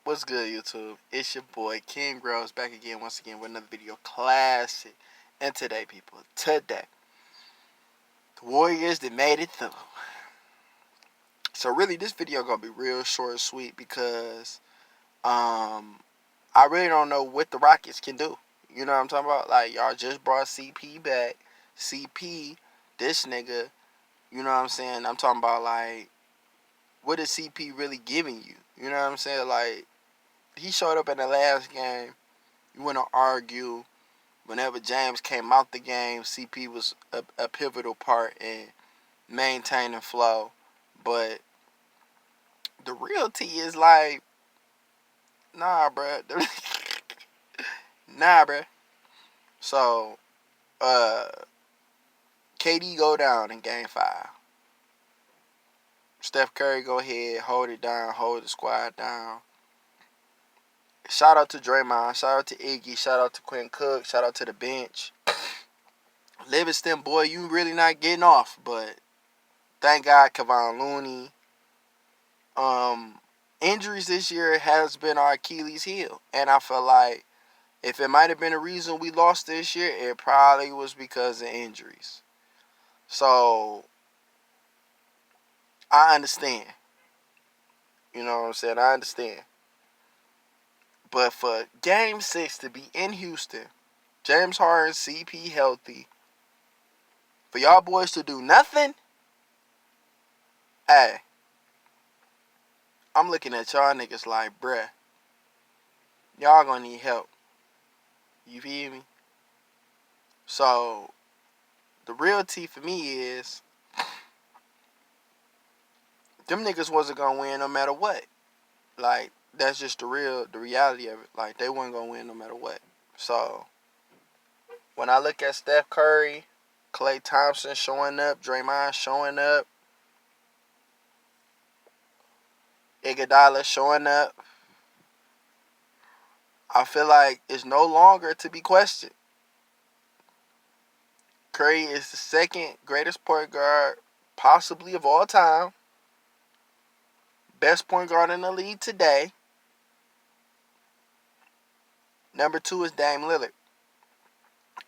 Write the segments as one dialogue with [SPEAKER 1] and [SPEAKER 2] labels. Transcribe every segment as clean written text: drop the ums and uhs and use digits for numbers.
[SPEAKER 1] What's good, YouTube? It's your boy King Grows back again, once again with another video classic. And today, people, the Warriors that made it through. So really, this video gonna be real short and sweet because I really don't know what the Rockets can do. You know what I'm talking about? Like, y'all just brought CP back. CP, this nigga. You know what I'm saying? I'm talking about, like, what is CP really giving you? You know what I'm saying? Like, he showed up in the last game. You want to argue. Whenever James came out the game, CP was a pivotal part in maintaining flow. But the real T is like, nah, bruh. Nah, bruh. So, KD go down in Game 5. Steph Curry go ahead, hold it down, hold the squad down. Shout out to Draymond, shout out to Iggy, shout out to Quinn Cook, shout out to the bench. Livingston, boy, you really not getting off, but thank God Kevon Looney. Injuries this year has been our Achilles heel, and I feel like if it might have been a reason we lost this year, it probably was because of injuries. So I understand. You know what I'm saying? I understand. But for Game 6 to be in Houston, James Harden, CP healthy, for y'all boys to do nothing, hey, I'm looking at y'all niggas like, bruh, y'all gonna need help. You feel me? So, the real T for me is, them niggas wasn't gonna win no matter what. Like, that's just the reality of it. Like, they weren't gonna win no matter what. So, when I look at Steph Curry, Klay Thompson showing up, Draymond showing up, Iguodala showing up, I feel like it's no longer to be questioned. Curry is the second greatest point guard possibly of all time. Best point guard in the league today. Number 2 is Dame Lillard.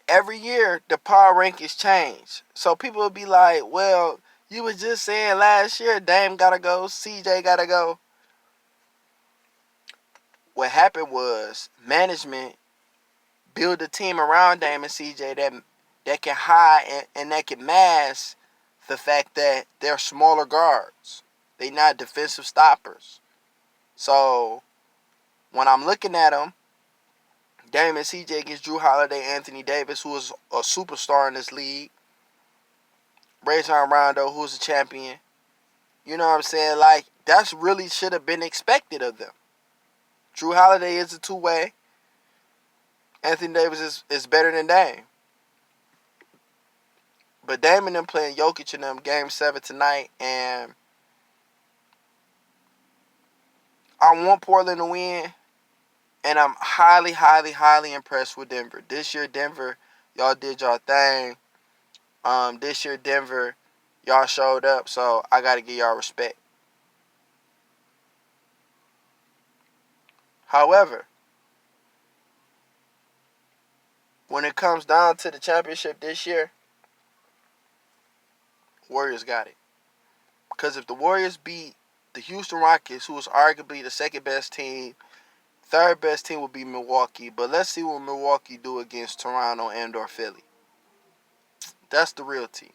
[SPEAKER 1] Every year, the power rankings change. So people will be like, well, you was just saying last year Dame got to go, CJ got to go. What happened was management build a team around Dame and CJ that can hide and that can mask the fact that they're smaller guards. They're not defensive stoppers. So when I'm looking at them, Dame and CJ against Jrue Holiday, Anthony Davis, who is a superstar in this league, Rajon Rondo, who's a champion. You know what I'm saying? Like, that's really should have been expected of them. Jrue Holiday is a two-way. Anthony Davis is better than Dame. But Dame and them playing Jokic in them Game 7 tonight, and I want Portland to win, and I'm highly, highly, highly impressed with Denver. This year, Denver, y'all did y'all thing. This year, Denver, y'all showed up, so I got to give y'all respect. However, when it comes down to the championship this year, Warriors got it. Because if the Warriors beat the Houston Rockets, who is arguably the second best team, third best team would be Milwaukee. But let's see what Milwaukee do against Toronto and or Philly. That's the real team.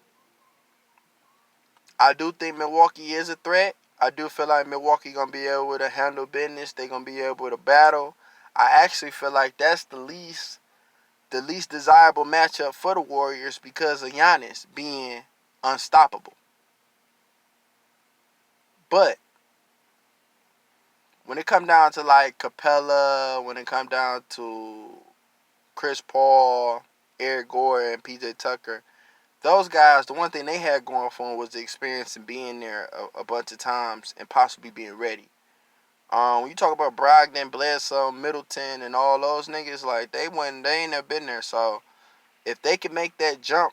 [SPEAKER 1] I do think Milwaukee is a threat. I do feel like Milwaukee going to be able to handle business. They're going to be able to battle. I actually feel like that's the least desirable matchup for the Warriors because of Giannis being unstoppable. But when it come down to like Capella, when it come down to Chris Paul, Eric Gore, and PJ Tucker, those guys, the one thing they had going for them was the experience in being there a bunch of times and possibly being ready. When you talk about Brogdon, Bledsoe, Middleton, and all those niggas, like they ain't never been there. So if they can make that jump,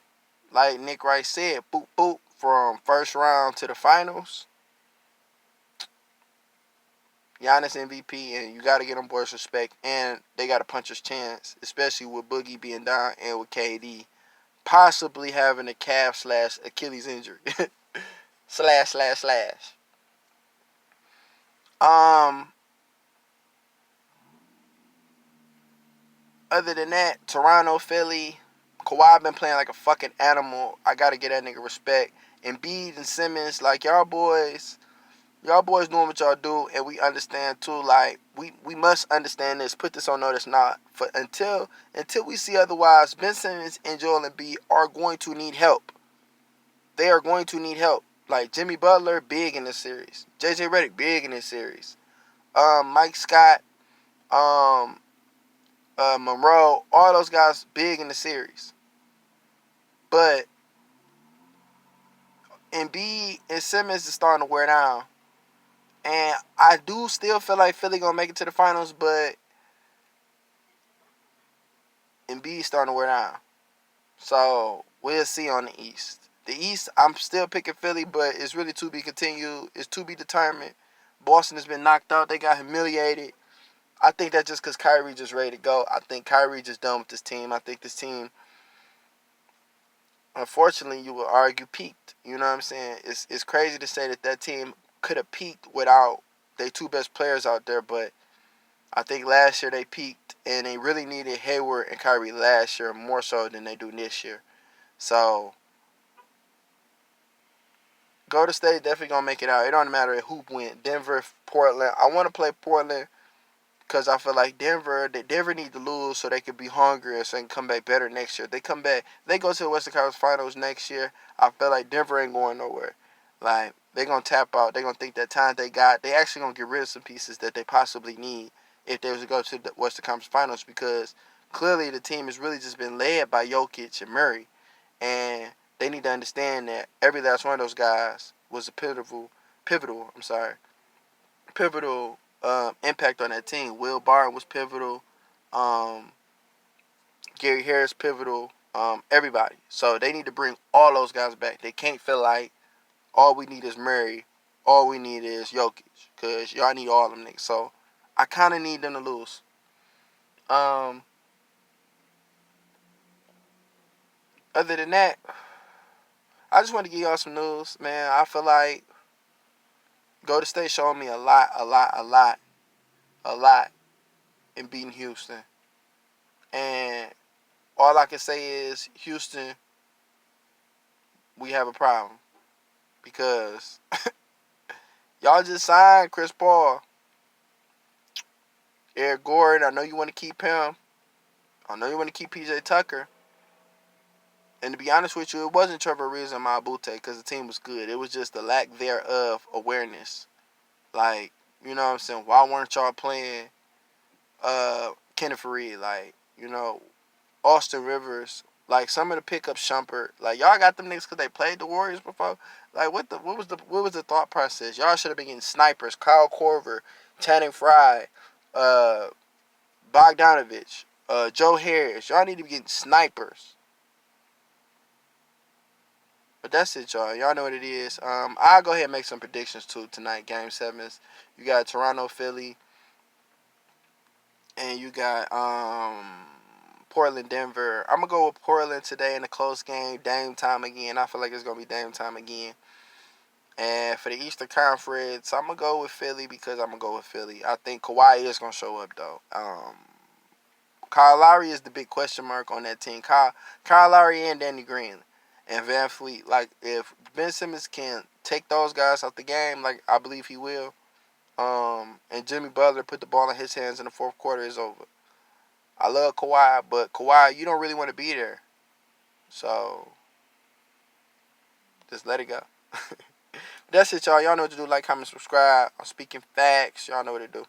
[SPEAKER 1] like Nick Wright said, boop boop, from first round to the finals, Giannis MVP, and you got to get them boys respect, and they got a puncher's chance, especially with Boogie being down and with KD possibly having a calf slash Achilles injury. slash slash slash. Um, Other than that, Toronto, Philly, Kawhi been playing like a fucking animal. I gotta get that nigga respect. Embiid and Simmons, like y'all boys doing what y'all do, and we understand too. Like we must understand this. Put this on notice now. For until we see otherwise, Ben Simmons and Joel Embiid are going to need help. They are going to need help. Like Jimmy Butler, big in this series. JJ Redick, big in this series. Mike Scott, um, Monroe, all those guys, big in the series. But Embiid and Simmons is starting to wear down. And I do still feel like Philly gonna make it to the finals, but Embiid's starting to wear down. So we'll see on the East. The East, I'm still picking Philly, but it's really to be continued. It's to be determined. Boston has been knocked out. They got humiliated. I think that's just because Kyrie just ready to go. I think Kyrie just done with this team. I think this team, unfortunately, you would argue peaked. You know what I'm saying? It's crazy to say that team could have peaked without their two best players out there, but I think last year they peaked, and they really needed Hayward and Kyrie last year more so than they do this year. So, Golden State definitely going to make it out. It don't matter who win. Denver, Portland. I want to play Portland because I feel like Denver need to lose so they can be hungry so they can come back better next year. They come back, they go to the Western Conference Finals next year. I feel like Denver ain't going nowhere. Like, they're going to tap out. They're going to think that time they got, they actually going to get rid of some pieces that they possibly need if they was to go to the Western Conference Finals, because clearly the team has really just been led by Jokic and Murray. And they need to understand that every last one of those guys was a pivotal impact on that team. Will Barton was pivotal. Um, Gary Harris pivotal. Everybody. So they need to bring all those guys back. They can't feel like all we need is Murray, all we need is Jokic, because y'all need all them niggas. So I kind of need them to lose. Um, Other than that, I just want to give y'all some news, man. I feel like Golden State showed me a lot in beating Houston. And all I can say is, Houston, we have a problem. Because y'all just signed Chris Paul. Eric Gordon, I know you want to keep him. I know you want to keep PJ Tucker. And to be honest with you, it wasn't Trevor Ariza and Mabute because the team was good. It was just the lack thereof awareness. Like, you know what I'm saying? Why weren't y'all playing Kenneth Faried? Like, Austin Rivers. Like, some of the pickups, Shumpert. Like, y'all got them niggas because they played the Warriors before. Like, what was the thought process? Y'all should have been getting snipers. Kyle Korver, Channing Frye, Bogdanovich, Joe Harris. Y'all need to be getting snipers. But that's it, y'all. Y'all know what it is. I'll go ahead and make some predictions, too, tonight. Game 7s. You got Toronto, Philly. And you got Portland, Denver. I'm going to go with Portland today in a close game. Dame time again. I feel like it's going to be Dame time again. And for the Eastern Conference, I'm going to go with Philly because I'm going to go with Philly. I think Kawhi is going to show up, though. Kyle Lowry is the big question mark on that team. Kyle Lowry and Danny Green and Van Fleet. Like, if Ben Simmons can take those guys out the game, like I believe he will, and Jimmy Butler put the ball in his hands in the fourth quarter, is over. I love Kawhi, but Kawhi, you don't really want to be there. So, just let it go. That's it, y'all. Y'all know what to do. Like, comment, subscribe. I'm speaking facts. Y'all know what to do.